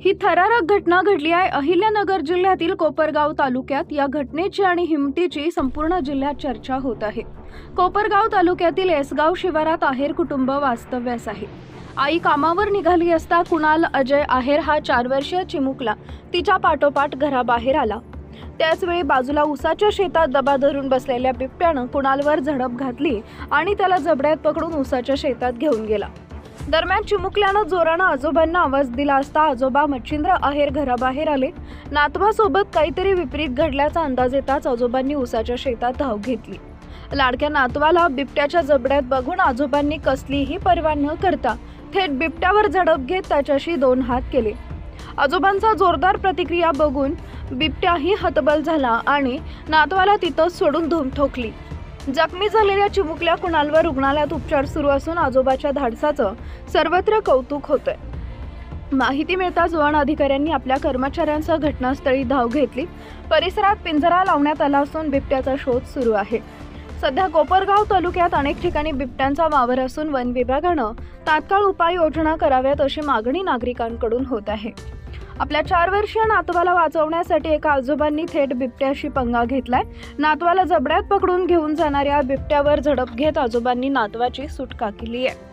ही थरारक घटना घडली आहे अहिल्यानगर जिल्ह्यातील कोपरगाव तालुक्यात। या घटनेची आणि हिमतीची संपूर्ण जिल्ह्यात चर्चा होत आहे। कोपरगाव तालुक्यातील एसगाव शिवारात आहेर कुटुंब वास्तव्यास आहे। आई कामावर निघाली असता कुणाल अजय आहेर हा 4 वर्षीय चिमुकला तिच्या पाठोपाठ घराबाहेर आला। त्याचवेळी बाजूला उसाच्या शेतात दबा धरून बसलेल्या बिबट्यानं कुणालवर झडप घातली आणि त्याला जबड्यात पकडून उसाच्या शेतात घेऊन गेला। दरम्यान चिमुकल्यानं जोरानं आजोबांना आवाज दिला असता आजोबा मच्छिंद्र आहेर घराबाहेर आले। नातवासोबत काहीतरी विपरीत घडल्याचा अंदाज येताच आजोबांनी उसाच्या शेतात धाव घेतली। लाडक्या नातवाला बिबट्याच्या जबड्यात बघून आजोबांनी कसलीही पर्वा न करता थेट बिबट्यावर झडप घेत त्याच्याशी 2 हात केले। आजोबांचा जोरदार प्रतिक्रिया बघून बिबट्याही हतबल झाला आणि नातवाला तिथंच सोडून धूम ठोकली। जखमी झालेल्या चिमुकल्या कुणालवर रुग्णालयात उपचार सुरू असून आजोबाच्या धाडसाचं सर्वत्र कौतुक होतंय। माहिती मिळताच वन अधिकाऱ्यांनी आपल्या कर्मचाऱ्यांसह घटनास्थळी धाव घेतली। परिसरात पिंजरा लावण्यात आला असून बिबट्याचा शोध सुरू आहे। सध्या कोपरगाव तालुक्यात अनेक ठिकाणी बिबट्यांचा वावर असून वन विभागानं तात्काळ उपाययोजना कराव्यात अशी मागणी नागरिकांकडून होत आहे। आपल्या 4 वर्षीय नातवाला वाचवण्यासाठी एका आजोबांनी थेट बिबट्याशी पंगा घेतलाय। नातवाला जबड्यात पकडून घेऊन जाणाऱ्या बिबट्यावर झडप घेत आजोबांनी नातवाची सुटका केली आहे।